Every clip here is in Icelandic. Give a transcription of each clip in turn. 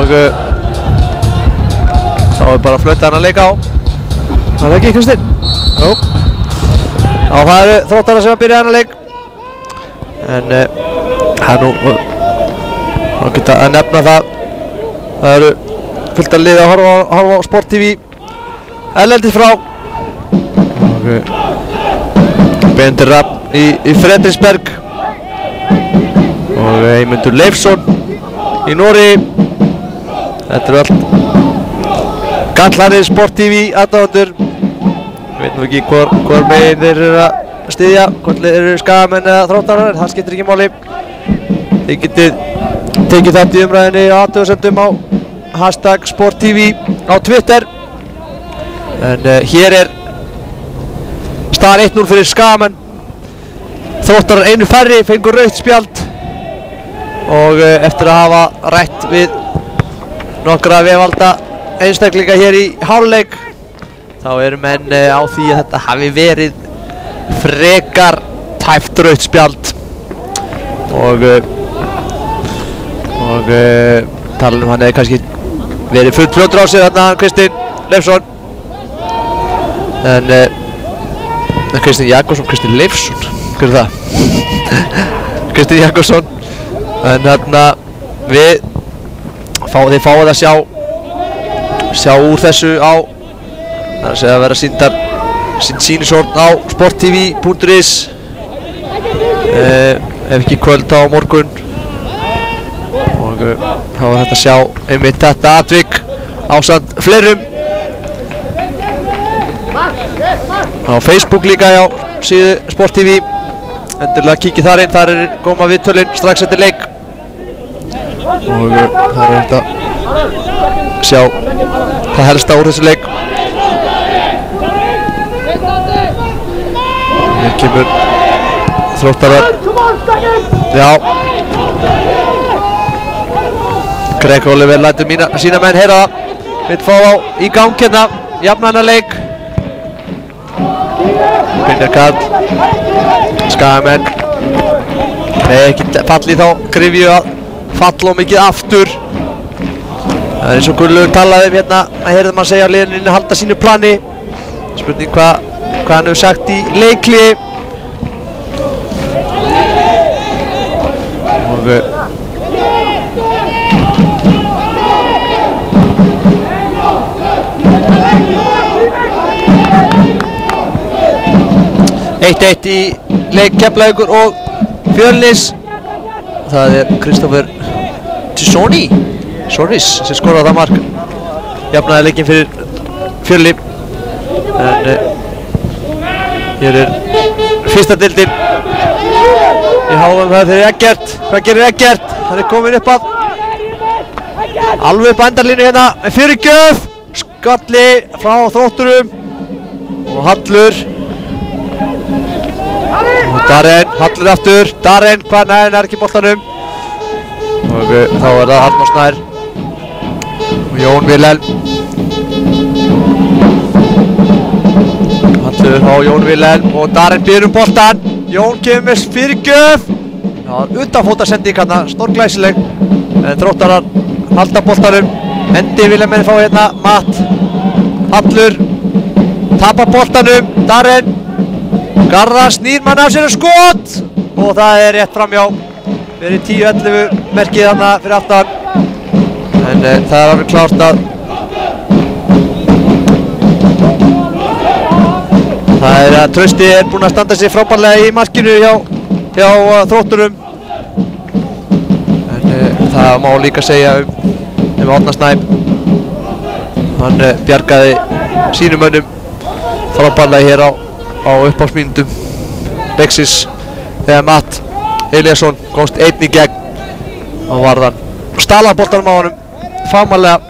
og þá bara að flöta hann að leika á. Það er ekki Kristinn? Jú. Já, það eru Þróttarar sem að byrja hann að leik. En það er nú að geta að nefna það. Það eru fullt að liða að horfa á Sport TV erlendis frá. Og Benedikt Rafn í Fredriksberg og Eymundur Leifsson í Noregi. Þetta eru allt gallanir Sport TV aðdáendur. Ég veit nú ekki hvor megin þeir eru að styðja, hvort þeir eru Skagamenn eða Þróttarar, það skiptir ekki máli. Þið getið tekið þátt í umræðinni og athugasemdum á hashtag Sport TV á Twitter. En hér er staðan 1-0 fyrir Skagamenn. Þróttarar einu færri, fengur rautt spjald og eftir að hafa rætt við nokkra veðvalda einstaklinga hér í hálfleik þá eru menn á því að þetta hafi verið frekar tæpt rautt spjald og talanum hann hefði kannski verið fullt fljótur á sig þarna Kristinn Leifsson en Kristinn Jakobsson, Kristinn Leifsson, hver er það? Kristinn Jakobsson en þarna þið fáið að sjá úr þessu á það er að vera sýnishorn á sporttv.is ef ekki kvöld á morgun og þá er þetta að sjá einmitt þetta atvik ásamt fleirum á Facebook líka á síðu Sport TV endilega kíkið þar inn, þar koma viðtölin strax eftir leik og það er þetta sjá það helsta úr þessu leik. Hér kemur Þróttarar. Já. Greg Oliver lætur sína menn heyra það. Vill fá á í gang hérna, jafnanna leik. Brynjar Karl. Skagamenn. Nei, ekki falli þá Grifju að falla mikið aftur. Það er eins og Gunnlaugur talaði hérna að heyrðum að segja að liðinu halda sínu plani. Spurning hvað hann hefur sagt í leikli. Og 1-1 í leik Keflavíkur og Fjölnis. Það er Kristoffer Soris sem skoraði það mark jafnaði leikinn fyrir Fjölni en hér er fyrsta deildin í HM það fyrir Eggert. Hvað gerir Eggert? Hann er komin upp að alveg upp að endarlínu hérna með fyrirgjöf skalli frá Þrótturum og Hallur og Darren, Hallur aftur Darren, hvað næðin er ekki boltanum og þá er það Arnór Snær og Jón Vilhelm Hallur á Jón Vilhelm og Darren býður boltan Jón kemur með fyrirgjöf það var utanfótasending hérna, stórglæsileg en Þróttarar halda boltanum Endi Vilhelm fá hérna Matt Hallur tapar boltanum Darren Garðar snýr mann af sér og skot og það er rétt framhjá verið 10-11 merkið þarna fyrir aftan en það er alveg klárt að það er að Trausti er búinn að standa sig frábærlega í markinu hjá Þrótturum en það má líka segja Árna Snæp hann bjargaði sínum mönnum frábærlega hér á uppáhaldsmínútum leiksins þegar Matt Eliasson komst einn í gegn og varðan stala boltanum á honum fagmannlega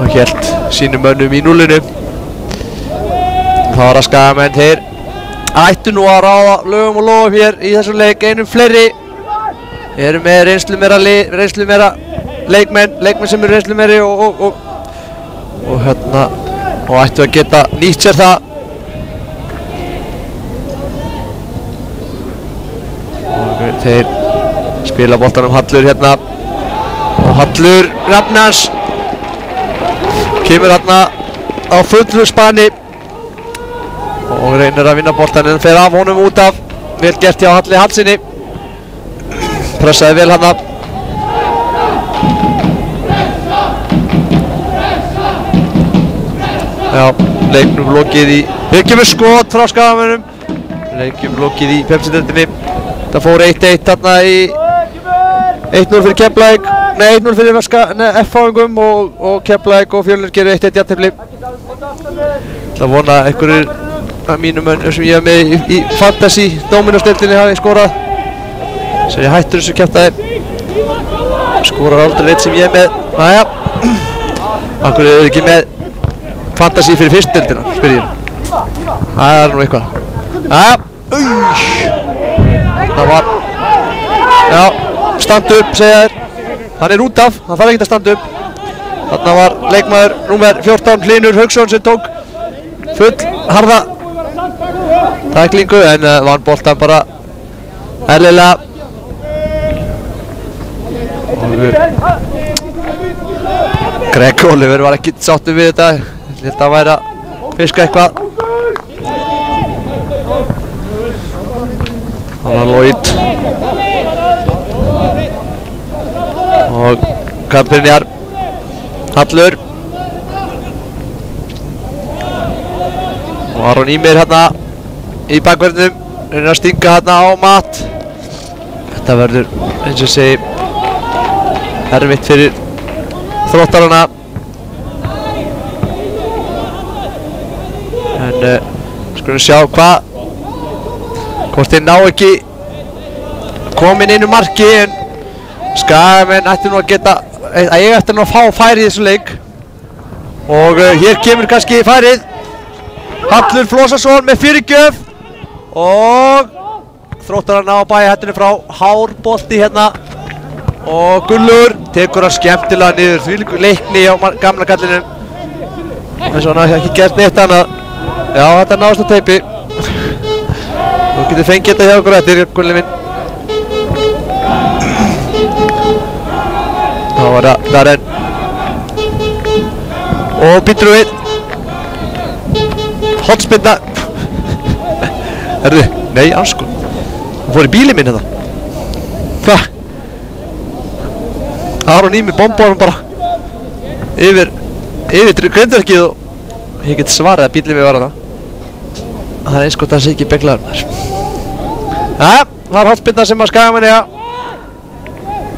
og hélt sínum mönnum í núllinu. Það var að Skagamenn þeir ættu nú að ráða lögum og lofum hér í þessum leik einum fleiri. Þeir eru með reynslu meira leikmenn sem eru reynslu meiri og ættu að geta nýtt sér það. Og þeir Spila boltanum Hallur hérna. Og Hallur Rafnars kemur hérna á fullu spani og reynir að vinna boltan en fer af honum út af. Vel gert hjá Halli Hallsinni. Pressaði vel hann að. Já, leiknum lokið í. Hér kemur skot frá Skagamönnum. Leiknum lokið í Pepsi-deildinni. Það fór 1-1 þarna í 1-0 fyrir Keflavík. Nei, 1-0 fyrir F-fáingum og Keflavík og Fjölnir gerir 1-1 jafntefli. Það vona einhverjir af mínum mönnum sem ég hef með í fantasy Dominos-deildinni hafi skorað. Sem ég hættur þessu kjaftaði. Skorar aldrei neitt sem ég hef með. Næja. Akkur er ekki með fantasy fyrir fyrstdeildina, spyr ég. Það er nú eitthvað. Næja. Það var. Já, stand upp, segja þér. Hann er út af, hann þarf ekkert að standa upp. Þarna var leikmaður númer 14 Hlynur Hauksson sem tók full harða tæklingu en vann boltan bara eðlilega. Greg Oliver var ekki sáttur við þetta. Ég held að hann væri að fiska eitthvað. Það var Lloyd og Kampinjar Hallur og Aron Ímir hérna í bakverðinum, reynir að stinga hérna á Matt. Þetta verður eins og segi erfitt fyrir Þróttarana en skulum sjá hvort þeir ná ekki komin einu marki en Skagamenn ætti nú að geta eiga eftir nú að fá færi í þessu leik og hér kemur kannski færið. Hallur Flósason með fyrirgjöf og Þróttarana á bæjarhættinu frá hár bolti hérna og Gullur tekur hann skemmtilega niður þvílíku leikni á gamla kallinum eins og hann hafi ekki gert neitt annað. Já, þetta náðist á teipi. Þú getur fengið þetta hjá okkur eftir, Gulli minn. Það var það Darren og býtur við hotspinna. Herðu, nei, anskon. Hún fór í bílinn minn hérna. Hvað? Aron Ímir bombar hann bara yfir grindverkið og ég get svarað að bílinn við var hana. Það er eins gott að það sé ekki beglaður maður. Það var hotspinna sem að Skagamenn eiga.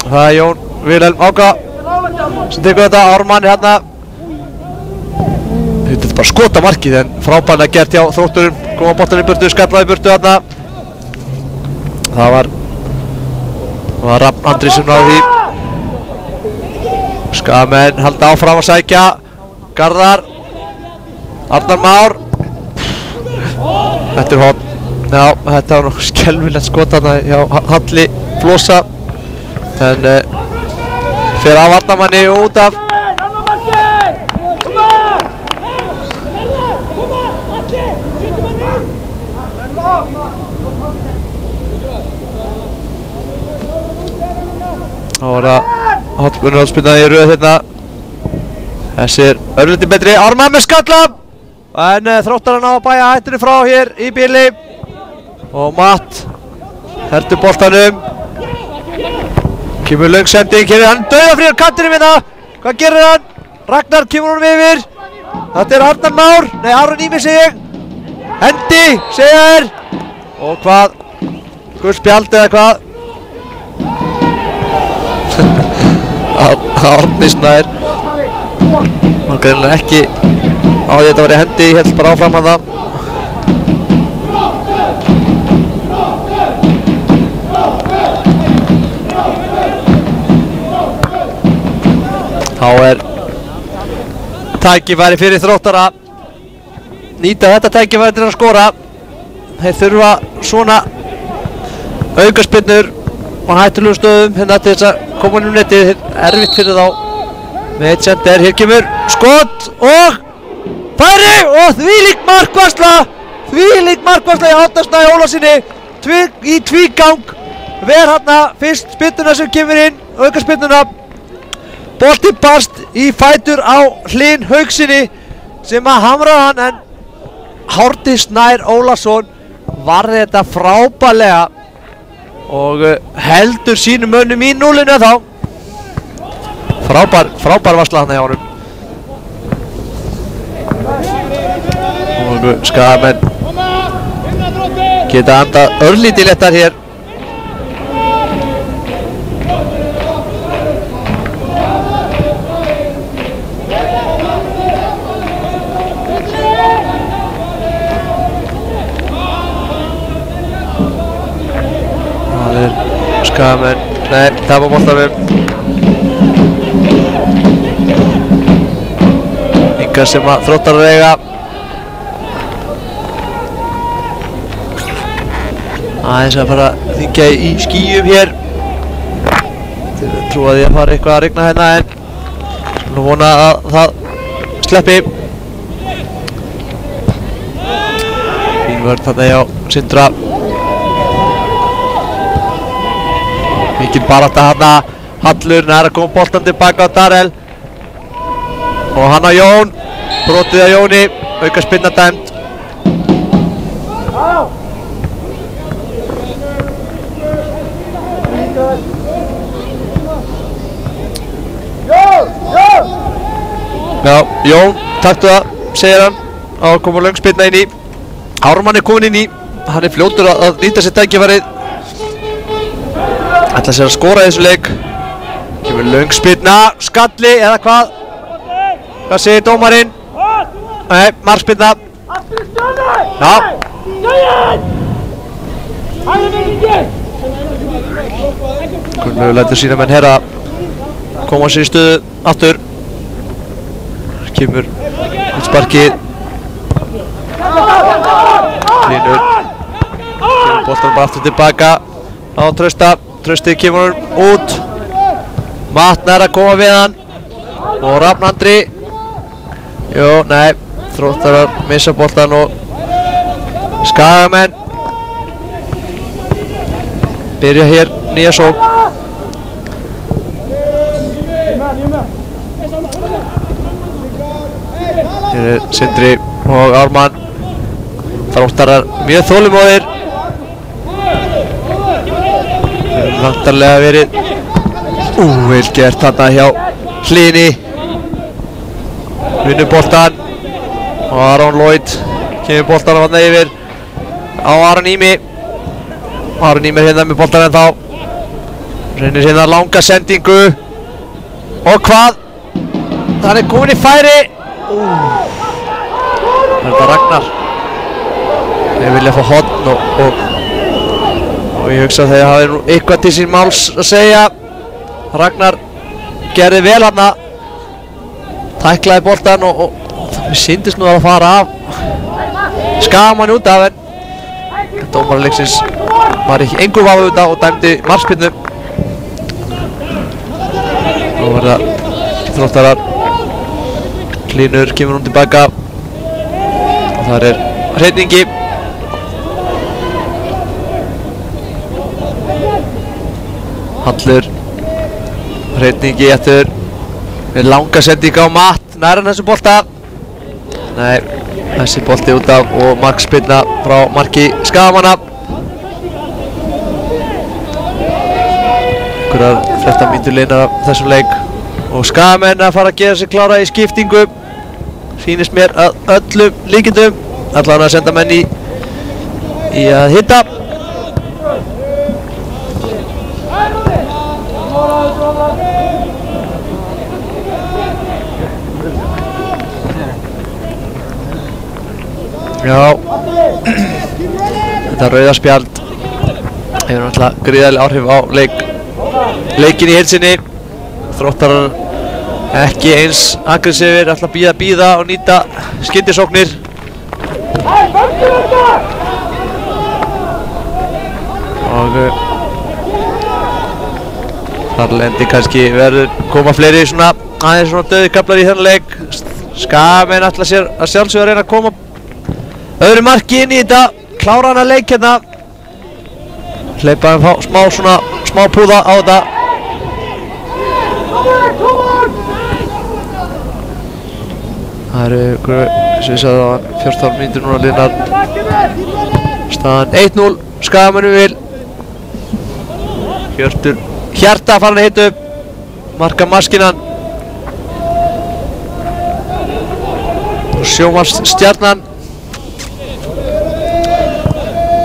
Það er Jón Vilhelm Áka sem tekur þetta. Ármann hérna. Þetta er bara skota markið en frábærlega gert hjá Þrótturum. Koma boltan í burtu, skallaði í burtu hérna. Það var Rafn Andri sem náði því. Skagamenn halda áfram að sækja. Garðar Arnar Már. Þetta er hot. Já, þetta var nokkuð skelfilegt skot þarna hjá Halli Flosa en fer af varnarmanni og út af. Þá var það hotspinna í röð hérna. Þessi er örlítið betri. Ármann með skalla en Þróttarana á bæjarhættinu frá hér í bíli og Matt hertur boltanum. Kemur löng sending, hér er hann dauðafríður kantinum hérna. Hvað gerir hann? Ragnar kemur honum yfir. Þetta er Arnar Már, nei Aron Ímir segi ég. Hendi, segja þér. Og hvað? Guð spjald eða hvað? Árni Snær. Hann greinilega ekki á því þetta var í hendi, ég held bara áfram að það. Þá er tækifæri fyrir Þróttara. Nýta þetta tækifæri til að skora. Þeir þurfa svona aukaspinnur og hættulegum stöðum hérna til þess að koma inn um netið. Erfitt fyrir þá með eitt sender. Hér kemur skot og færi og þvílík markvarsla í Árna Snæ Ólafssyni í tvígang vel hérna, fyrst spyrnuna sem kemur inn, auka spyrnuna. Boltinn barst í fætur á Hlyn Haugsinni sem að hamraði hann, en Árni Snær Ólafsson varði þetta frábærlega og heldur sínum mönnum í núlinu þá. Frábær varsla þarna hjá honum. Og Skagamenn geta andað örlítið léttar hér. Það er Skagamenn, nei, tapa boltanum. Inga sem að Þróttarar eiga. Aðeins að fara að þyngja í skýjum hér. Þeir trúa því að fara eitthvað að rigna hérna, en nú vona að það sleppi. Fín vörn þarna hjá Sindra. Mikil barátta þarna. Hallur nær að koma boltan tilbaka á Darrell. Og hann á Jón. Brotið á Jóni. Auka spinna dæmt. Já, Jón, taktu það, segir hann. Á að koma löng spinna inn í. Ármann er komin inn í. Hann er fljótur að nýta sér tækifærið. Ætlar sér að skora í þessu leik. Kemur löng spinna, skalli eða hvað? Hvað segir dómarinn? Nei, markspinna. Já. Gunnlaugur lætur sína menn herra koma sér í stöðu aftur. Kemur sparkið. Hlynur. Kemur boltanum bara aftur tilbaka á Trausta. Traustið kemur út. Matt nær að koma við hann. Og Rafn Andri. Jú, nei, Þróttarar missa boltan og Skagamenn byrja hér nýja sókn. Hér er Sindri og Ármann. Þróttarar mjög þolinmóðir. Þeir eru vantarlega verið vel gert þarna hjá Hlyni. Vinnur boltan og Aron Lloyd kemur boltan þarna yfir á Aron Ími. Aron Ími er hérna með boltan en þá reynir hérna langa sendingu og hvað? Það er komin í færi. Það er þetta Ragnar. Þeir vilja fá horn og ég hugsa að þeir hafi nú eitthvað til sín máls að segja. Ragnar gerði vel hana. Tæklaði boltan og það sýndist nú að fara af Skagamann út af, en dómaralegsins var ekki engur vafa út af og dæmdi markspyrnu. Nú verða Þróttarar. Hlynur kemur hún tilbaka og þar er hreyfingi. Hallur. Hreyfingi eftir með langa sendinga á Matt. Nær hann þessu bolta? Nei, þessi bolti út af og markspyrna frá marki Skagamanna. Einhverjar 13 mínútur liðnar af þessum leik og Skagamenn að fara að gera sig klára í skiptingu. Sýnist mér að öllum líkindum. Allan að senda menn í að hitta. Já, þetta rauða spjald hefur náttúrulega gríðarlega áhrif á leikin í heilsinni. Þróttarar ekki eins aggressífir, ætla að bíða og nýta skyndisóknir. Og þar lendi kannski verður koma fleiri svona aðeins svona döðikaflar í þennan leik. Skagamenn ætla sér að sjálfsögðu að reyna að koma öðru marki inn í þetta, klára hana leik hérna. hleypa smá púða á þetta. Það eru sem ég sagði á 14 mínútur núna liðnar. Staðan 1-0, Skagamönnum vil. Hjörtur Hjarta farin að hita upp. Marka maskinan. Sjónvarpsstjarnan.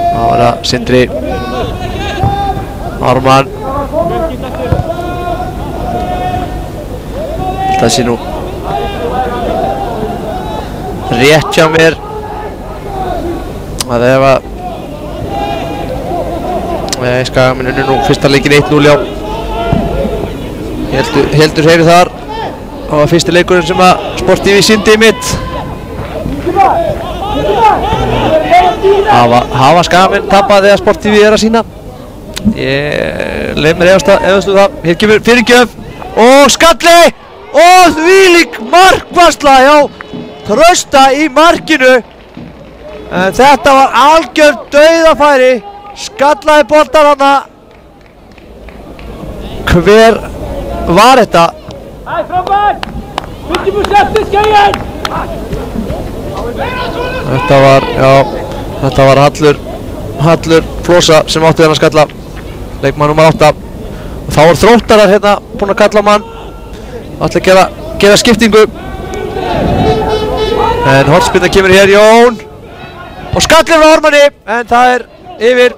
Það var það Sindri Ármann. Það sé nú rétt hjá mér að ef að Skagamenn unnu nú fyrsta leikin 1-0 já. Heldur heyri þar og fyrsti leikurinn sem að Sport TV sýndi mitt. Hafa Skagamenn tapað þegar Sport TV er að sýna. Ég leið mér efast það. Hér kemur fyrirgjöf og skalli og þvílík markvarsla hjá Trausta í markinu. En þetta var algjört dauðafæri. Skallaði boltan hana. Hver var þetta? Þetta var Hallur Flosa sem átti þennan skalla. Leikmann nr. 8. Og þá er Þróttarar hérna búinn að kalla mann. Ætla að gera skiptingu. En hornspyrna kemur hér Jón. Og skallir frá Ármanni. En það er yfir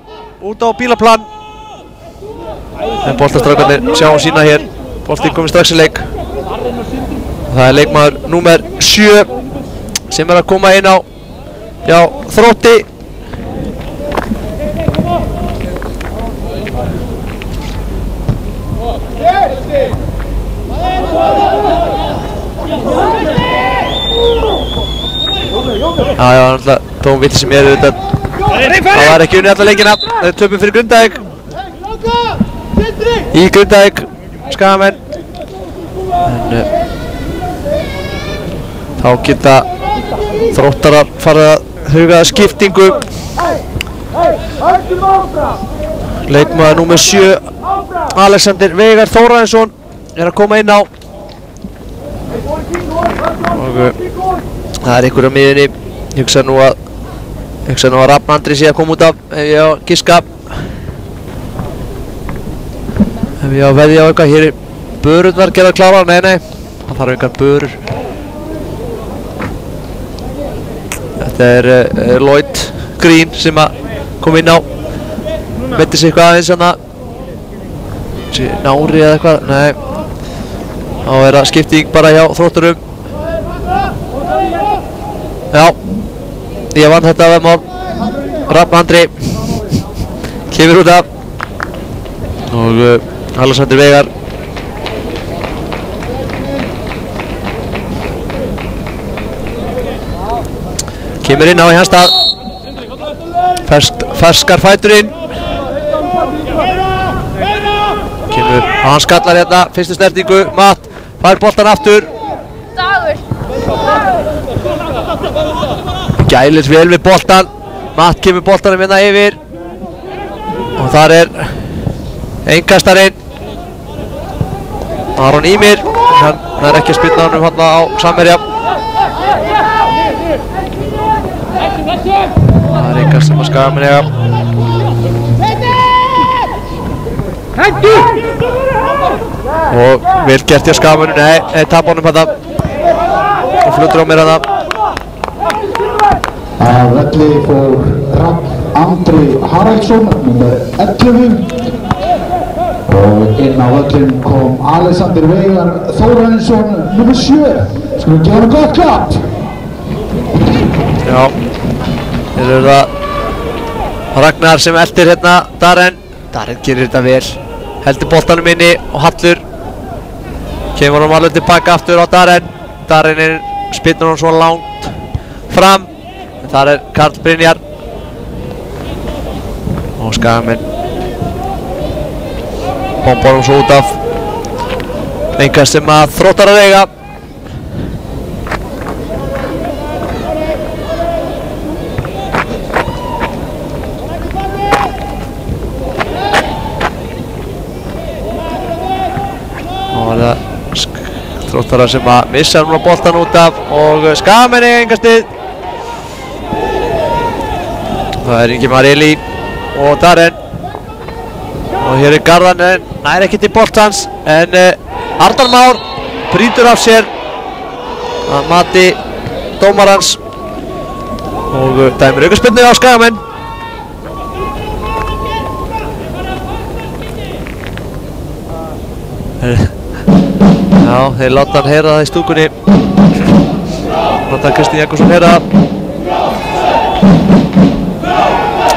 út á bílaplan. En boltastrákarnir sjáum sína hér. Boltinn komið strax í leik. Það er leikmaður númer 7 sem er að koma inn á Þrótti. Náttúrulega Tóm Vill sem er auðvitað. Það var ekki unnið alla leikina. Það er töpum fyrir Grindavík. Í Grindavík, Skagamenn. En þá geta Þróttarar farið að huga skiptingu. Leikmaður númer 7, Alexander Veigar Þórarinsson er að koma inn á. Og það er einhver á miðunni. Ég hugsa nú að Rafn Andri sé að koma út af ef ég á að giska. Ef ég á að veðja á eitthvað. Hér er Börurnar gerð að klára. Nei, það þarf engar börur. Þetta er Lloyd Green sem að koma inn á. Metti sig eitthvað aðeins hana. Nári eða eitthvað. Nei. Þá er það skipting bara hjá Þróttarum. Já. Ég vann þetta veðmál. Rafn Andri kemur út af. Og Alexander Veigar. Kemur inn á í hans stað. Ferskar fæturinn. Kemur á hans skallar hérna. Fyrstu snertingu. Matt fær boltan aftur. Gælir vel við boltan. Matt kemur boltanum hérna yfir. Og þar er einkastarinn Aron Ímir. Það er ekki að spilna honum hérna á samherja. Það er einkast sem að Skagamenn eiga. Og vel gert hjá Skagamennu. Nei, tap honum hérna. Og fluttur á mér hérna. Að velli fór Rafn Andri Haraldsson, nr. 11. Og inn á völlin kom Alexander Veigar Þórarinsson, nr. 7. Skulum gefa hann gott klapp. Já, þeir eru það Ragnar sem eldir hérna Darren gerir þetta vel. Heldur boltanum inni og Hallur. Kemur hann alveg tilbaka aftur á Darren spilnur hann svo langt fram. Þar er Karl Brynjar. Og Skagamenn bombar hann svo út af. Enga sem að Þróttarar eiga. var það Þróttarar sem að missa núna boltan út af og Skagamenn eiga engastið. Það er Ingimar Elí og Darren og hér er Garðan en nær ekki til boltans en Arnar Már brýtur af sér að mati dómarans og dæmir aukaspyrnu á Skagamenn. Já, þeir láta hann heyra það í stúkunni. Láta Kristinn Jakobsson heyra það.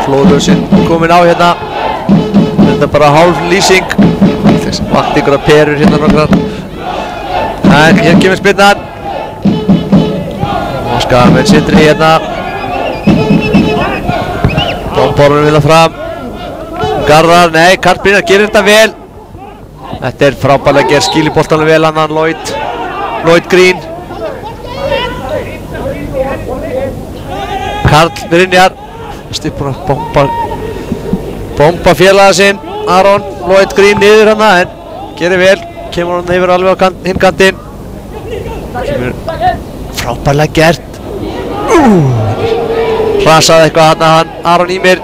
Flóðlösinn kominn á hérna. Þetta er bara hálf lýsing. Vant ykkur að perur hérna nokkrar. En hér kemur spyrnan. Og Skagamenn situr í hérna. Dómborunum vilja fram. Garðar, nei, Karl Brynjar gerir þetta vel. Þetta er frábærlega gerð, skýlir boltanum vel annan Lloyd Green. Karl Brynjar stippur að bomba félaga sinn Aron Lloyd Green niður hana en gerir vel, kemur hann yfir alveg á hinkantinn. Frábærlega gert. Hrasaði eitthvað hana hann Aron Ímir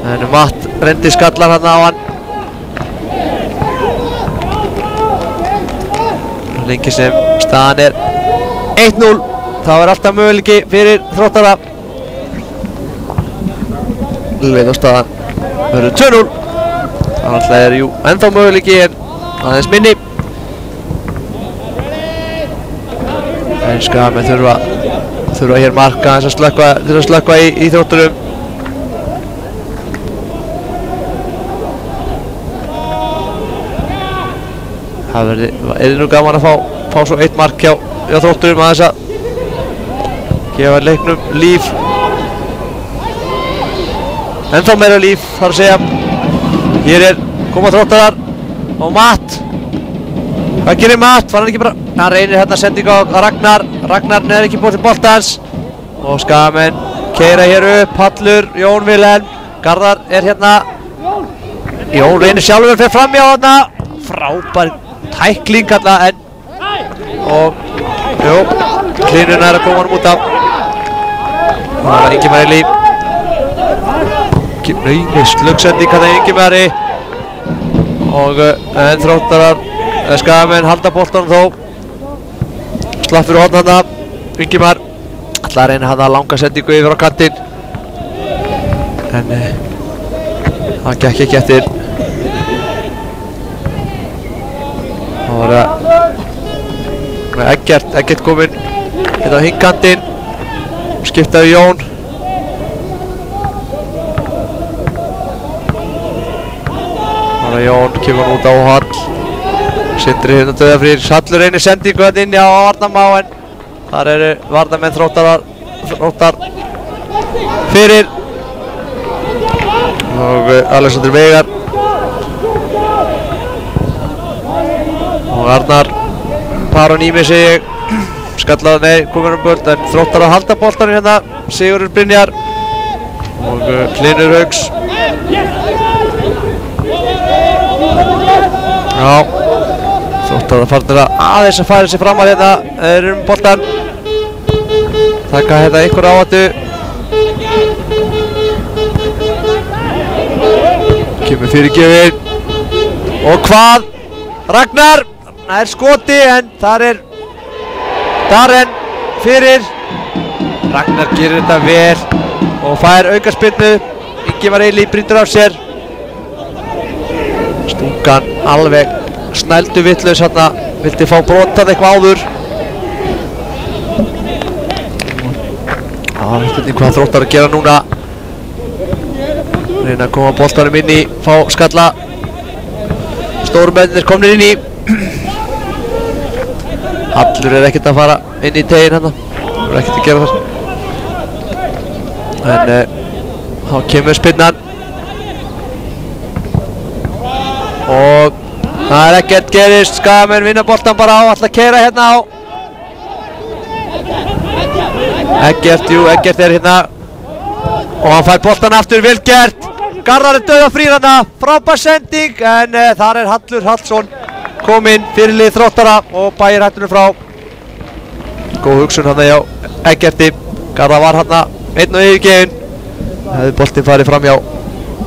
en Matt rendi skallar hana á hann. Lengi sem staðan er 1-0. Það var alltaf möguleiki fyrir Þróttara. Leið á staðan verður 2-0. Alltaf er jú ennþá möguleiki en aðeins minni. En Skagamenn þurfa hér marka aðeins að slökkva í Þróttarum. Það er nú gaman að fá svo eitt mark hjá Þrótturum aðeins að gefa leiknum líf. Ennþá meira líf þarf að segja. Hér er koma Þróttarar og Matt. Hvað gerir Matt? Var hann ekki bara? Hann reynir hérna sendingu á Ragnar. Ragnar neður ekki búið til boltans. Og Skagamenn keyra hér upp. Hallur, Jón Vilhelm. Garðar er hérna. Jón reynir sjálfur fyrir fram hjá hérna. Frábær tækling alltaf en og jú, Hlynur er að koma hann út af. Það var Ingimar Elí. Sluggsending hann er Ingimari og en Þróttarar Skagamenn halda boltanum þó. Slapp fyrir horn hana Ingimar. Ætlaði að reyna hana langa sendingu yfir á kantinn en það gekk ekki eftir. Það var Eggert kominn hérna á hinkantinn og skiptaði Jón. Það var Jón, kemur út á Hall. Sindri hérna dauðafrýr. Hallur reynir sendingu hérna inni á Arnarmá en þar eru varnarmenn Þróttar fyrir og Alexander Veigar og Arnar Aron Ímir segi ég. Skallaði, nei, komur böld en Þróttar að halda boltanum hérna. Sigurður Brynjar og Hlynur Hauks. Já, Þróttar að farnir að aðeins að færa sig fram að hérna. Þeir eru boltan. Taka hérna einhver áhættu. Kemur fyrirgefinn. Og hvað? Ragnar! Það er skoti en þar er Darren fyrir. Ragnar gerir þetta vel og fær aukaspyrnu. Ingimar Elí brýtur af sér. Stúkan alveg snældu vitlaus hérna. Vildi fá brotað eitthvað áður. Það er spurning hvað Þróttar að gera núna. Reyna að koma boltanum inn í, fá skalla. Stórmennir komnir inn í. Hallur er ekkert að fara inn í teginn hérna. Það er ekkert að gera þar. En þá kemur spinnan. Og það er ekkert gerist. Skagamenn vinna boltan bara á. Ætla að keyra hérna á. Eggert er hérna. Og hann fær boltan aftur, vel gert. Garðar er dauðafrýr hérna. Frábær sending. En þar er Hallur Hallsson kominn fyrir lið Þróttara og bæir hættunum frá. Góð hugsun hann hjá Eggerti. Garðar var hann einn og yfirgefinn. Hefði boltinn farið fram hjá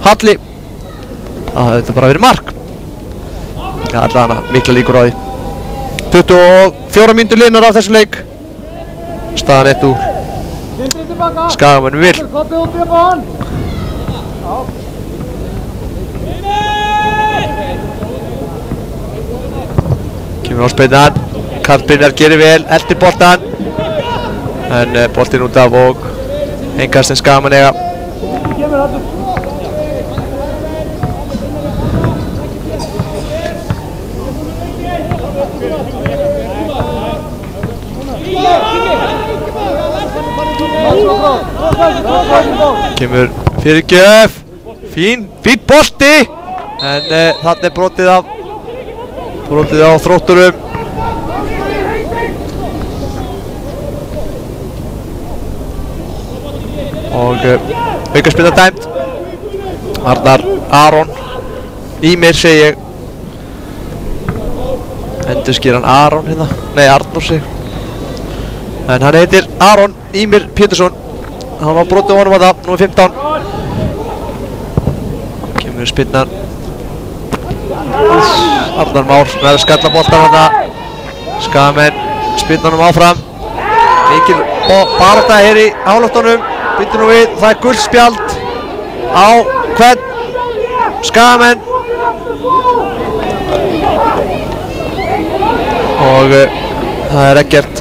Halli. Það hefði þetta bara verið mark. Já, allavega mikla líkur á því. 24 mínútur liðnar af þessum leik. Staðan 1-0. Skagamönnum vil. Kemur á spilnan. Karl Brynjar gerir vel, eldir boltan. En boltinn út af og engast en Skagamenn eiga. Kemur fyrirgjöf. Fín bolti. En þarna brotið á Þrótturum. Og aukaspyrna dæmd. Arnar Aron Ímir segi ég. Endursker hann Aron hérna. Nei, Arnór segi. En hann heitir Aron Ímir Pétursson. Hann var brotið á honum að það, númer 15. Kemur spyrnan. Arnar Már sem er að skalla boltan þarna. Skagamenn spyrnanum áfram. Mikil barátta hér í háloftunum. Býttu nú við, það er guldspjald á hvern Skagamenn. Og það er Eggert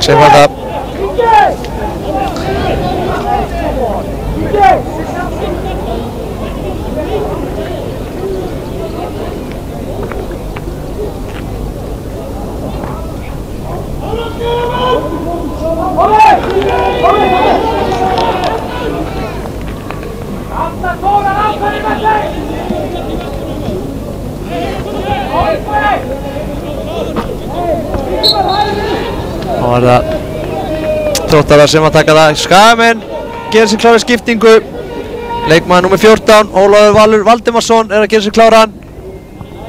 sem var það. Þá var það Þróttarar sem að taka það. Skagamenn gerir sér klára skiptingu. Leikmaður númer 14, Ólafur Valur Valdimarsson er að gera sér kláran.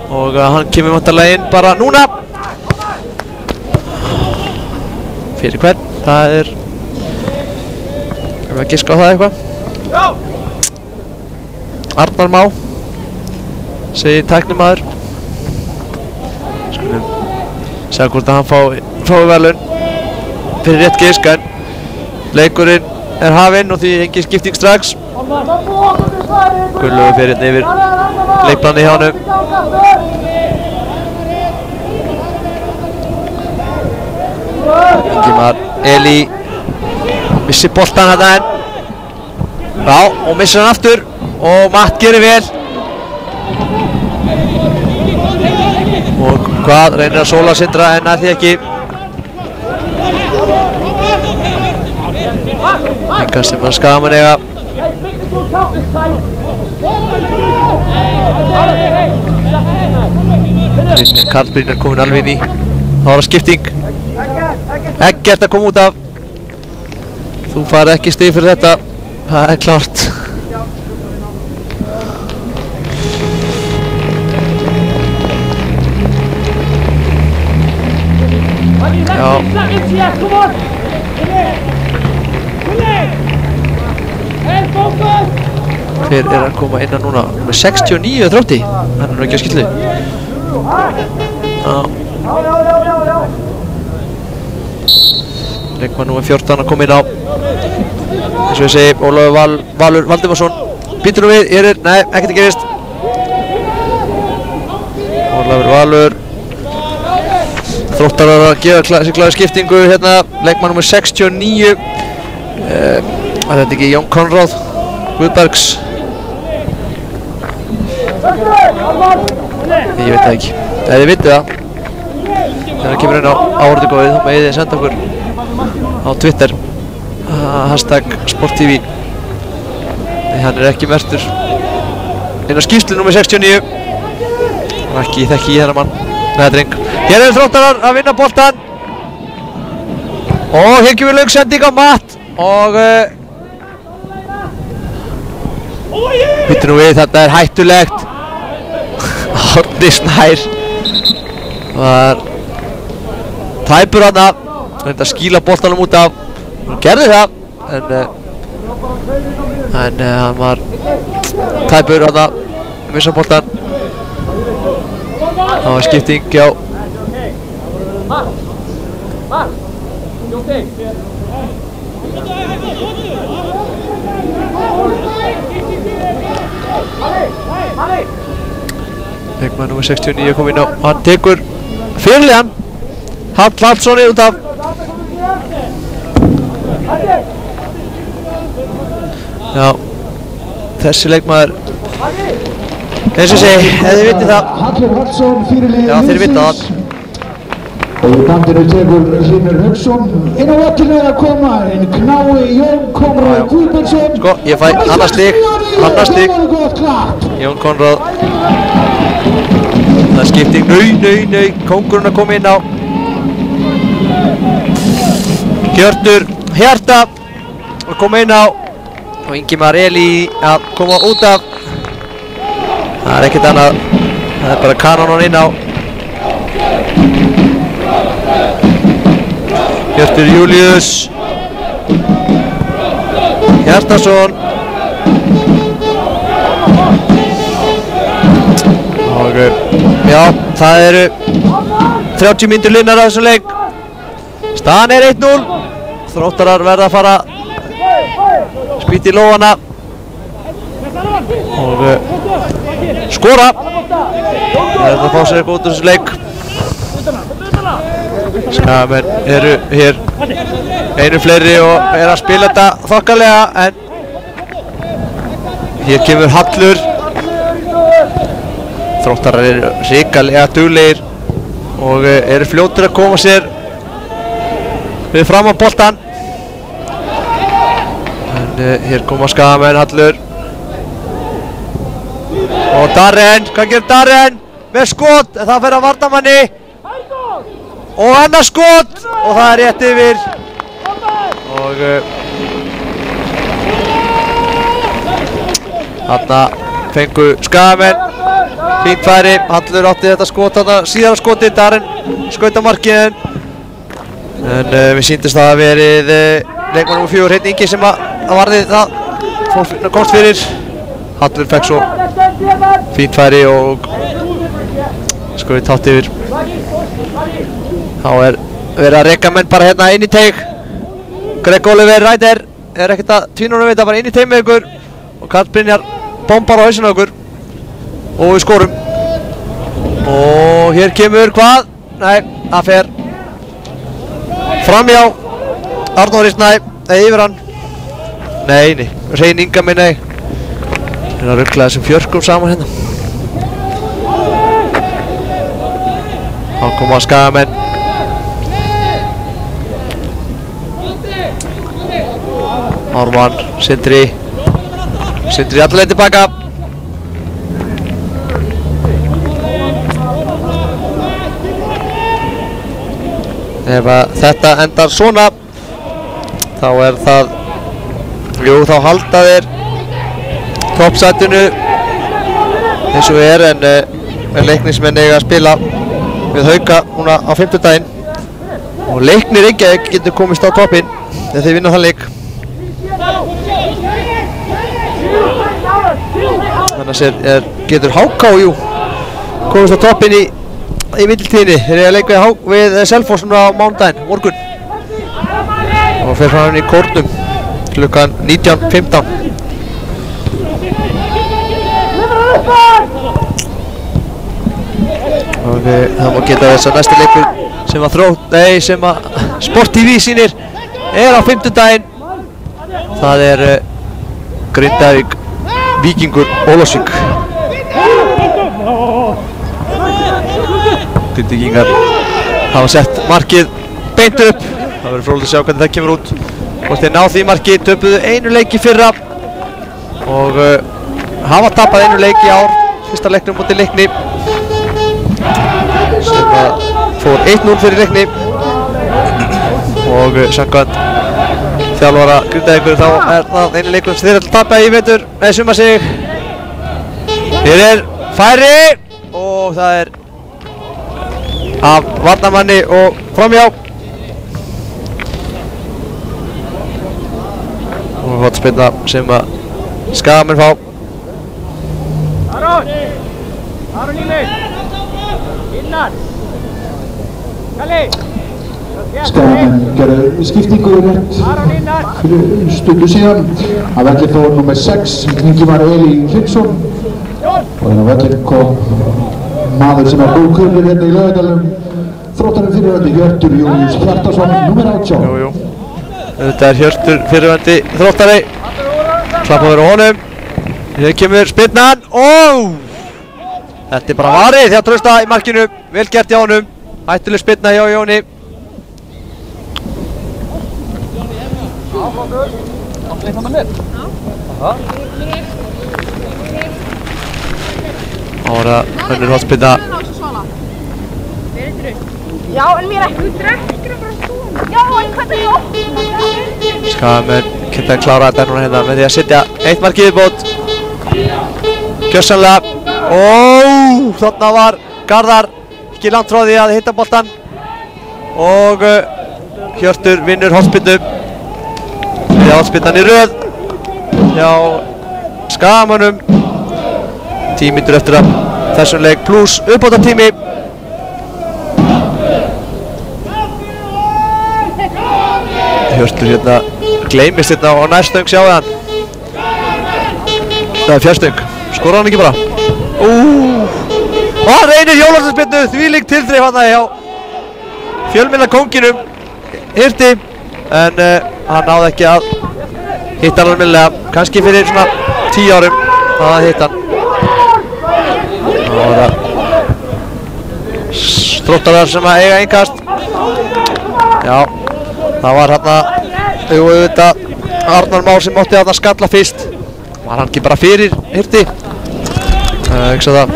Og hann kemur vantarlega inn bara núna. Fyrir hvern? Það er... Erum við að giska á það eitthvað? Arnar Má segir tæknimaður. Skulum sjá hvort að hann fái verðlaun fyrir rétt gisk, en leikurinn er hafinn og því engin skipting strax. Gunnlaugur fer hérna yfir leikplanið hjá honum. Ingimar Elí missir boltan þetta enn. Já, og missir hann aftur og Matt gerir vel. Og hvað, reynir að sóla Sindra en að því ekki. Enga sem að Skagamenn eiga. Karl Brynjar komin alveg inn í. Það var að skipting. Eggert að koma út af. Þú farið ekki stig fyrir þetta. Það er klárt. Já. Hver er að koma innan núna? Með 69 Þrótti. Hann er ekki að skillu. Leikmann númer 14 að koma inn á. Eins og ég segi, Ólafur Valur Valdimarsson. Býtur nú við, nei, ekkert að gerist. Ólafur Valur. Þróttarar að gefa sér klára skiptingu hérna. Leikmann númer 69. Það er ekki Jón Konráð Guðbergs. Ég veit það ekki. Ef þið vitið það, þegar það kemur inn á áhorfendagóðið, þá megið þið senda okkur á Twitter hashtag SportTV. Nei, hann er ekki merktur inn á skýrslu númer 69. Ekki þekki ég þennan mann. Nei, dreng. Hér eru Þróttarar að vinna boltan. Og hér kemur löng sending á Matt. Og býttu nú við, þetta er hættulegt. Árni Snær var tæpur hana, reynda að skýla boltanum út af, hann gerði það, en hann var tæpur hana, missa boltan. Það var skipting, já. Leikmaður númer 69 kom inn á, hann tekur fyrirliðan Hall Hallsson út af. Já, þessi leikmaður, eins og segi, ef þið vitið það. Hallur Hallsson, fyrirliði Já, þeir vita það. Og í bandinu tekur Hlynur Hauksson. Inn á völlinu að koma, Knái Jón Konráð Guðbjörnsson. Sko, ég fæ annað stig. Jón Konráð. Það er skipting, nei, kóngurinn að koma inn á. Hjörtur Hjarta að koma inn á. Og Ingimar Elí að koma út af. Það er ekkert annað, það er bara Kananon inn á. Hjörtur Július Hjartarsson og já, það eru 30 mínútur liðnar af þessum leik. Staðan er 1-0. Þróttarar verða að fara spýta í lófana og skora. Það er að fá sér eitthvað út úr þessum leik. Skagamenn eru hér einu fleiri og er að spila þetta þokkalega, en hér kemur Hallur. Þróttarar eru hrikalega duglegir og eru fljótir að koma sér við fram á boltan. En hér koma Skagamenn, Hallur. Og Darren, hvað gerir Darren? Með skot, en það fer að varnarmanni. Og annað skot og það er rétt yfir. Og þarna fengu Skagamenn fínt færi. Hallur átti þetta skot, þarna síðara skotið. Darren skaut á markið, en við sýndist það að verið leikmann nr. 4, Hreinn Ingi, sem að varði það. Komst fyrir. Hallur fekk svo fínt færi og skaut hátt yfir. Þá er verið að reka menn bara hérna inn í teig. Greg Oliver Ræder er ekkert að tvínunum við þetta, bara inn í teig með ykkur. Og Karl Brynjar bombar á hausinu á ykkur. Og við skorum. Og hér kemur hvað? Nei, það fer framjá Arnóri Snæ, yfir hann. Nei, Hreinn Inga minn, nei. Það er að ruggla þessum fjörkum saman hérna. Þá koma Skagamenn. Ármann, Sindri allaveg tilbaka. Ef þetta endar svona, þá er það, þá halda þeir toppsætinu eins og er, en Leiknismenn eiga að spila við Hauka núna á 5. daginn. Og Leiknir Reykjavík getur komist á toppinn þegar þeir vinna þann leik. Annars getur HK, komist á toppinn í mittiltíðinni. Þeir eiga að leika við Selfoss á mánudaginn, morgun. Og fer fram í Kórnum klukkan 19:15. Og það má geta þess að næsti leikur sem að Sport TV sýnir á 5. daginn. Það er Grindavík Víkingur Ólafsvík. Grindvíkingar hafa sett markið beint upp. Það verður fróðilegt að sjá hvernig það kemur út. Hvort þeir ná því marki, töpuðu einu leik í fyrra og hafa tapað einu leik í ár. Fyrsta leiknum móti Leikni sem fór 1-0 fyrir Leikni og samkvæmt þjálfara Grindavíkur þá er það einu leikur sem þeir ætla að tapa í vetur, summa sig. Hér er færi og það er af varnarmanni og framhjá. Og hotspinna sem að Skagamenn fá. Aron í mig. Innar. Kalli. Skagamenn gerðu skiptingu rétt fyrir stundu síðan. Af velli fór nummer 6, Ingimar Eli Hringsson. Og af velli kom maður sem góðkunnur hérna í Laugardalnum. Þróttarinn fyrirverandi Hjörtur Július Hjartarson, nummer 18. Jú. Þetta er Hjörtur fyrirverandi Þróttari. Klappa verið á honum. Hér kemur spyrnan. Þetta er bara varið hjá Trausta í markinu. Vel gert hjá honum. Hættuleg spyrna hjá Jóni. Ára önnur hotspinna. Já, en mér ekki drekkur bara svona. Já, en hvað er það? Skagamenn geta að klára þetta núna hérna með því að setja eitt mark í viðbót. Gjörsamlega. Þarna var Garðar ekki langt frá því að hitta boltan. Og Hjörtur vinnur hotspinnu. Því að hotspinnan í röð hjá Skagamönnum. 10 mínútur eftir að þessum leik pluss uppbótartími. Hjörtur hérna gleymist hérna á nærstöng, sjáu hann. Það er fjárstöng. Skorar hann ekki bara? Og hann reynir Jólarsspinnu, þvílík tilþrif hann hjá fjölmiðlakónginum Hirti. En hann náði ekki að hitta hann almennilega. Kannski fyrir svona 10 árum náði að hitta hann. Og það Þróttarar sem að eiga innkast. Já, það var hérna auðvitað Arnar Már sem átti að skalla fyrst. Var hann ekki bara fyrir Hirti? Hugsa það.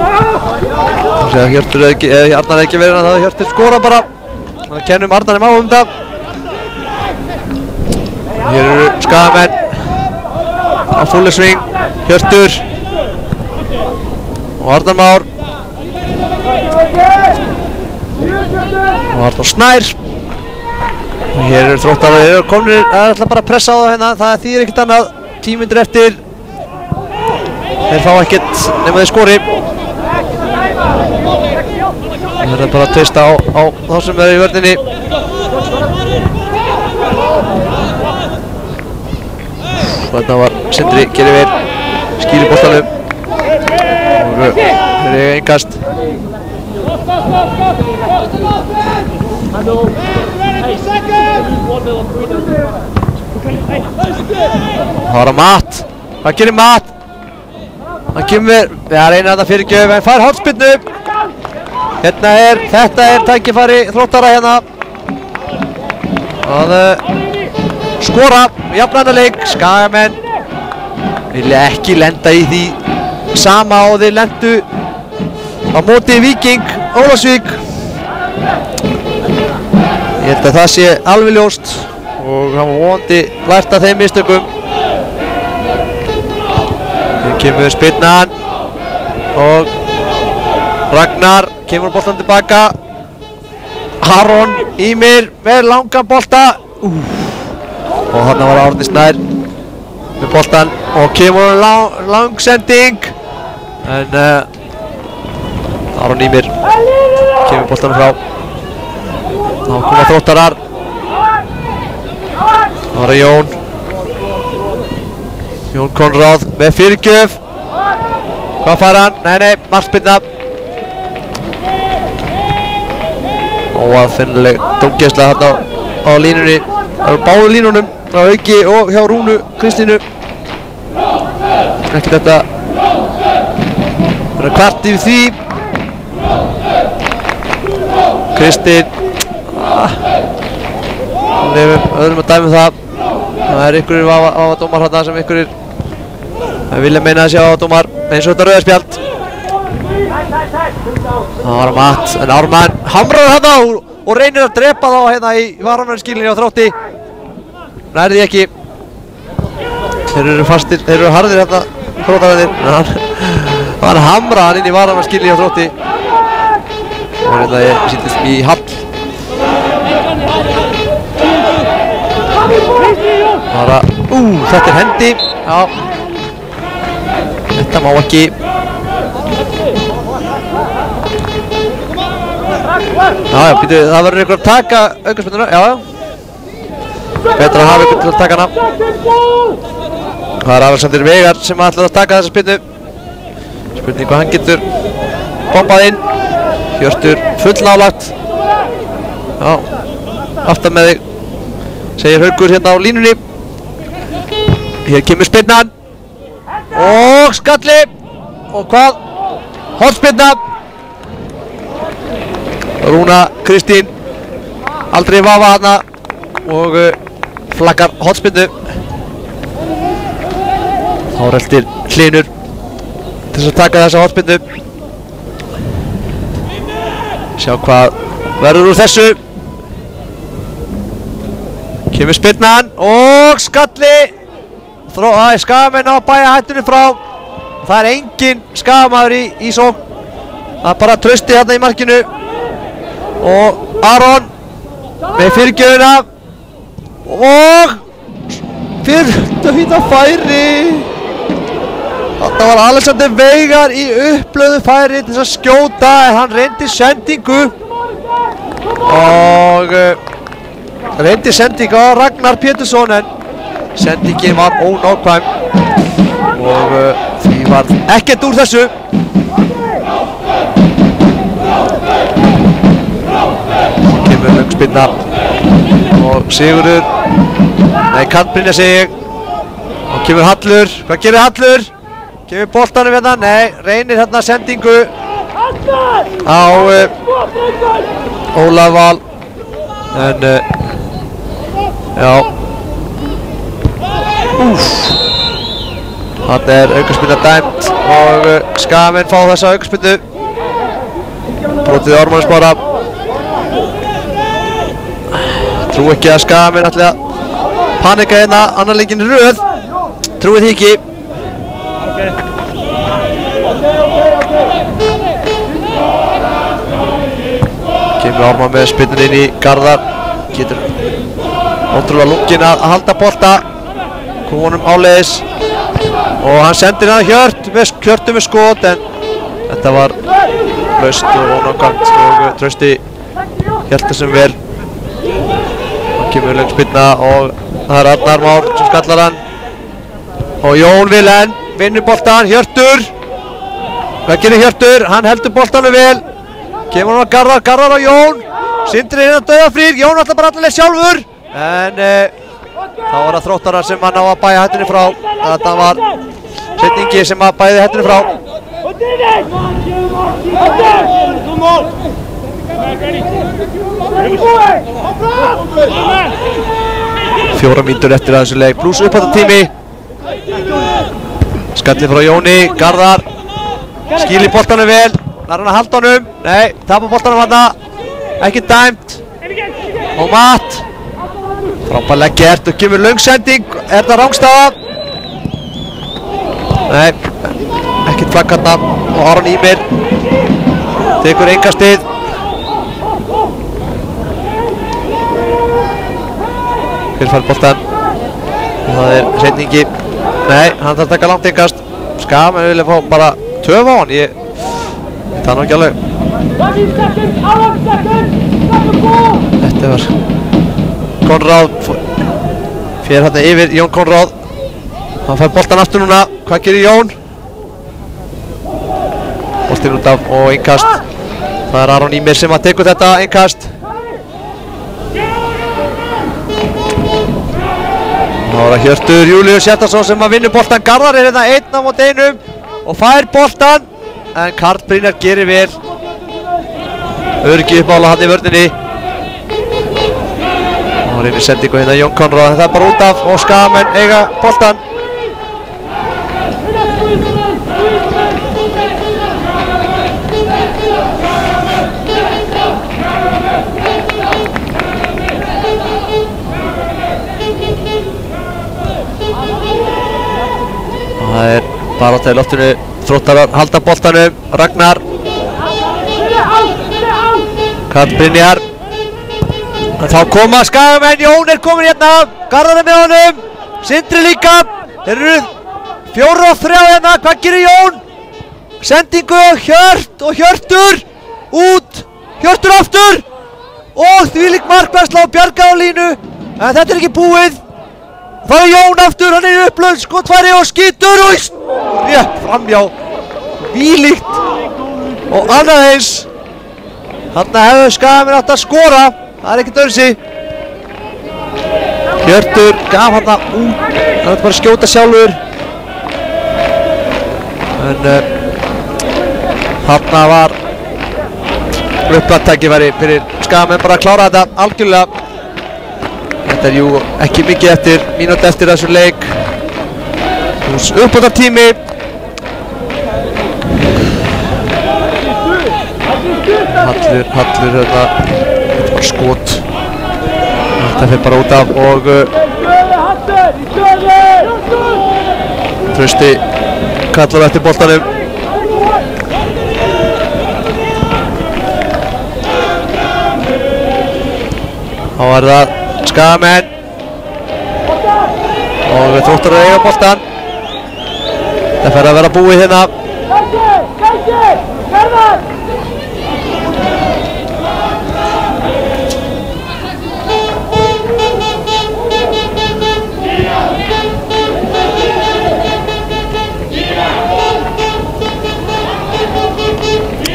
Arnar hefði ekki verið en það hefði Hjörtur skora bara. Þannig kennum Arnari Má það. Hér eru Skagamenn á fullu sving. Hjörtur og Arnar Már. Og Arnar Snær. Og hér eru Þróttarar, þeir eru komnir að ætla bara að pressa á það hérna, það þýðir ekkert annað. 10 mínútur eftir. Þeir fá ekkert nema þeir skori. Þeir verða bara að treysta á þá sem eru í vörninni. Þarna var Sindri gerir vel, skýrir boltanum. Og þeir eru innkast. Það var að Matt. Hvað gerir Matt? Hann kemur, reynir þetta fyrirgjöf, en fær hotspinnu. Þetta er tækifæri Þróttara hérna að skora jafnanarleik. Skagamenn vilja ekki lenda í því sama og þeir lendu á móti Víking Ólafsvík. Ég held að það sé alveg ljóst og hann var vonandi lært af þeim mistökum. Hér kemur spyrnan og Ragnar kemur boltan tilbaka. Aron Ímir með langan bolta. Og þarna var Árni Snær með boltan og kemur langsending. En Aron Ímir kemur boltan frá. Þá koma Þróttarar. Það var Jón Konráð með fyrirgjöf. Hvað fær hann? Nei, markspyrna. Óaðfinnileg dómgæsla þarna á línunni. Það eru báðu línunum á Hauki og hjá Rúnu Kristínu. Ekki þetta vera kvart yfir því. Kristín lefum öðrum að dæmi það. Það er einhverjir vafadómar þarna sem einhverjir vilja meina að sjá vafadómar eins og þetta rauðarspjald. Það var Matt, en Ármann hamrar þarna og reynir að drepa þá hérna í varnarskílinni á Þrótti. Nærði ekki. Þeir eru fastir, þeir eru harðir hérna Þróttararnir. Hann hamraði hann inn í varnarskílinni á Þrótti. og hérna sýndist í hall. Bara, þetta er hendi. Já. Þetta má ekki. Já, býtu, það verður ykkur að taka aukaspyrnuna, já. Betra að hafa ykkur til að taka hana. Það er Alexander Veigar sem ætlar að taka þessa spyrnu. Spurning hvað hann getur bombað inn. Hjörtur full nálagt. Já, aftan með þig, segir Haukur hérna á línunni. Hér kemur spyrnan. Og skalli. Og hvað? Hornspyrna. Rúna Kristín. Aldrei vafa hana. Og flaggar hornspyrnu. Þá reltir Hlynur til þess að taka þessa hornspyrnu. Sjá hvað verður úr þessu. Kemur spyrnan og skalli. Það er skagamenn á bæjahættunni frá. Það er engin skagamaður í sókn. Það er bara Trausti hérna í markinu. Og Aron með fyrirgjöfuna. Og fyrsta færi. Þetta var Alexander Veigar í upplöðu færi til þess að skjóta, en hann reyndi sendingu. Og reyndi sendingu á Ragnar Pétursson, en sendingin var ónákvæm. Og því var ekkert úr þessu. Kemur löngspinna. Og Sigurður. Nei, Kantbrynja segi ég. Og kemur Hallur. Hvað gerir Hallur? Kemur boltanum hérna, nei, reynir hérna sendingu á Ólaf Val, en já, hann aukaspyrna dæmt og skagamenn fá þessa aukaspyrnu. Brotið Ármannsmára. Trú ekki að skagamenn ætli að panika hérna annan leikinn í röð. Trúið því ekki. Kemur Ármann með spyrnun inn í Garðar. Getur ótrúlega lunginn að halda bolta. Kom honum áleiðis. Og hann sendir hann Hjörtu með skot, en þetta var laust og ónákvæmt og Trausti hélt þessum vel. Hann kemur löng spyrna og það er Arnar Már sem skallar hann. Og Jón Vilhelm vinnur boltan. Hjörtur. Hvað gerir Hjörtur? Hann heldur boltanum vel. Kemur hann á Garðar og Jón. Sindri inn að dauðafrýr. Jón ætlar bara allavega sjálfur. En þá var það Þróttarar sem hann á að bæja hættunni frá. Þetta var setningi sem að bæði hættunni frá. 4 mínútur eftir að þessu leik. Pluss uppbótartími. Skalli frá Jóni. Garðar skýlir boltanum vel. Nær hann að halda honum. Nei, tapar boltanum hann. Ekki dæmt. Og Matt. Frábærlega gert og kemur löng sending. Er það rangstaða? Nei, ekkert flagg hérna. Og Aron Ímir tekur einkastið. Hver fær boltan? Og það er hreinningi. Nei, hann þarf að taka langt einkast. Skagamenn vilja fá bara töf á hann. Það er nú ekki alveg. Þetta var Konráð. Fer hérna yfir Jón Konráð. Hann fær boltan aftur núna. Hvað gerir Jón? Boltinn út af og innkast. Það er Aron Ímir sem að tekur þetta innkast. Það var það Hjörtur Júlíus Hjartarson sem að vinna boltan. Garðar er hérna 1 á móti 1 og fær boltan. En Karl Brynjar gerir vel. Öryggi uppála hann í vörninni. Og reynir sendingu hérna Jón Konráð, en það er bara út af og Skagamenn eiga boltan. Það er barátta í loftinu. Þróttarar halda boltanum. Ragnar. Karl Brynjar. Þá koma Skagamenn, Jón komin hérna, Garðar með honum, Sindri líka. Þeir eru 4 og 3 hérna, hvað gerir Jón? Sendingu, Hjört og Hjörtur, út, Hjörtur aftur og þvílík markværsla og bjarga á línu, en þetta ekki búið. Það Jón aftur, hann í upplausn, skotfæri og skýtur og rétt framhjá, þvílíkt og annað eins. Þarna hefur Skagamenn átt að skora, það ekkert öðruvísi. Hjörtur gaf þarna út, hann ætti bara að skjóta sjálfur. En þarna var upplagt tækifæri fyrir Skagamenn bara að klára þetta algjörlega. Þetta jú ekki mikið eftir, mínútu eftir þessu leik. Uppbótartími. Hallur þetta er bara skot. Þetta fer bara út af og Trausti kallar eftir boltanum. Þá er það Skagamenn og Þróttar eiga boltan. Það fer að vera búið hérna.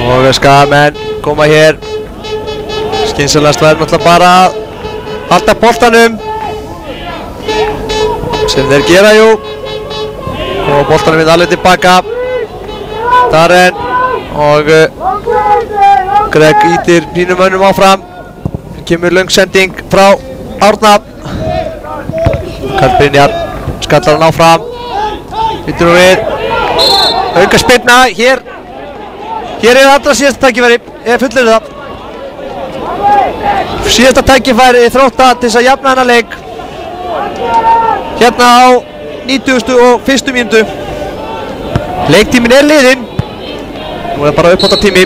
Og Skagamenn koma hér. Skynsamlegast væri náttúrulega bara að halda boltanum sem þeir gera jú og boltanum við alveg tilbaka. Darren og Greg ítir pínum mönnum áfram. Kemur löng sending frá Árna. Karl Brynjar skallar hann áfram. Ítir hún við. Auka spyrna hér. Hér er allra síðasta tækifæri, ég fullir það. Síðasta tækifæri Þrótta til þess að jafna hennar leik. Hérna á 91. mínútu. Leiktíminn er liðinn. Nú er bara uppbótartími.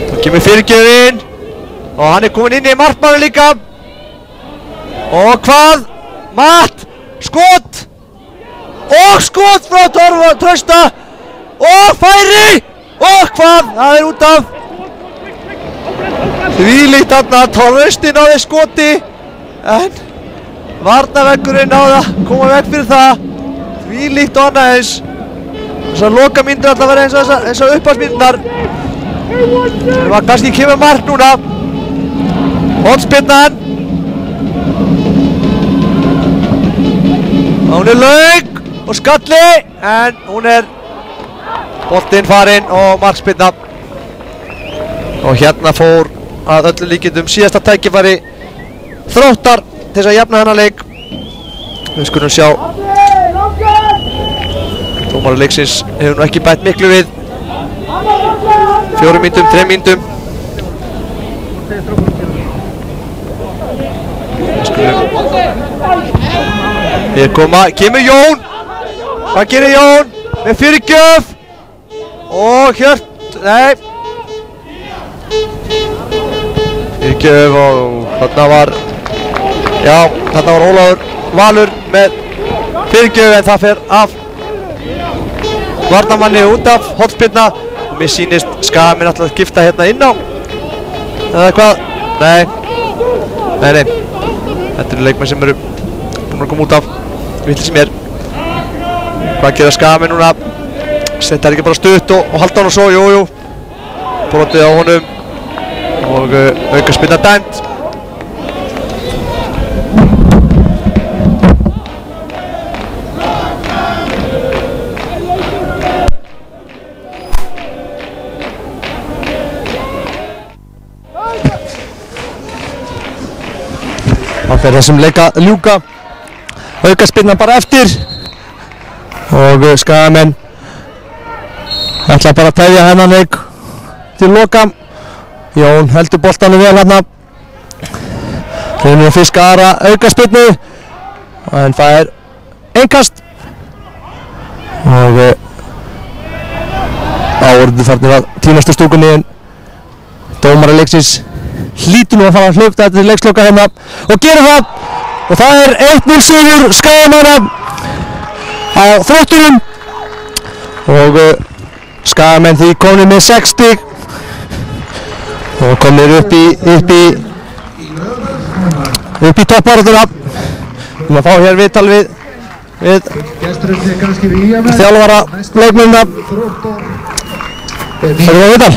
Þá kemur fyrirgjöfin. Og hann er komin inn í markmann líka. Og hvað? Matt! Skot! Og skot frá Trausta! Og færi! Og hvað? Það er út af. Þvílíkt þarna, Trausti náði skoti. En varnarveggurinn náði að koma vekk fyrir það. Þvílíkt og annað eins. Þessar lokamínútur ætla að vera eins og upphafsmínúturnar. Það var kannski kemur mark núna. Hornspyrnan. Hún er löng og skalli. En hún er boltinn farinn og markspyrna. Og hérna fór að öllu líkindum síðasta tækifæri Þróttar til þess að jafna hennar leik. Við skulum sjá. Dómari leiksins hefur nú ekki bætt miklu við. 4 mínútum, 3 mínútum. Hér kemur Jón. Hvað gerir Jón? Með fyrirgjöf. Og Hjört, nei. Fyrirgjöf og þarna var, já, þarna var Ólafur Valur með fyrirgjöf en það fer af varnarmanni út af hornspyrna og mér sýnist Skagamenn alltaf að skipta hérna inn á. Eða hvað? Nei. Þetta eru leikmenn sem eru búin að koma út af vitli sem er. Hvað gera Skagamenn núna? Þetta er ekki bara stutt og halda hann og svo, jú. Brotið á honum og auka spyrna dæmt. Það fer þessum leika ljúka. Auka spyrna bara eftir og Skagamenn ætla bara að tefja hennan leik til loka. Jón heldur boltanum vel hérna. Reynir að fiska aðra aukaspyrnu en það er innkast og þá voru þarna að tínast úr stúkunni en dómari leiksins hlýtur nú að fara að hlaupa þetta til leiksloka hérna og gera það og það er 1-0 sigur Skagamanna á Þrótturum og Skagamenn því komnir með 6 stig og komnir upp í toppbaráttuna. Við að fá hér viðtal við þjálfara leikmennina. Það er viðtal.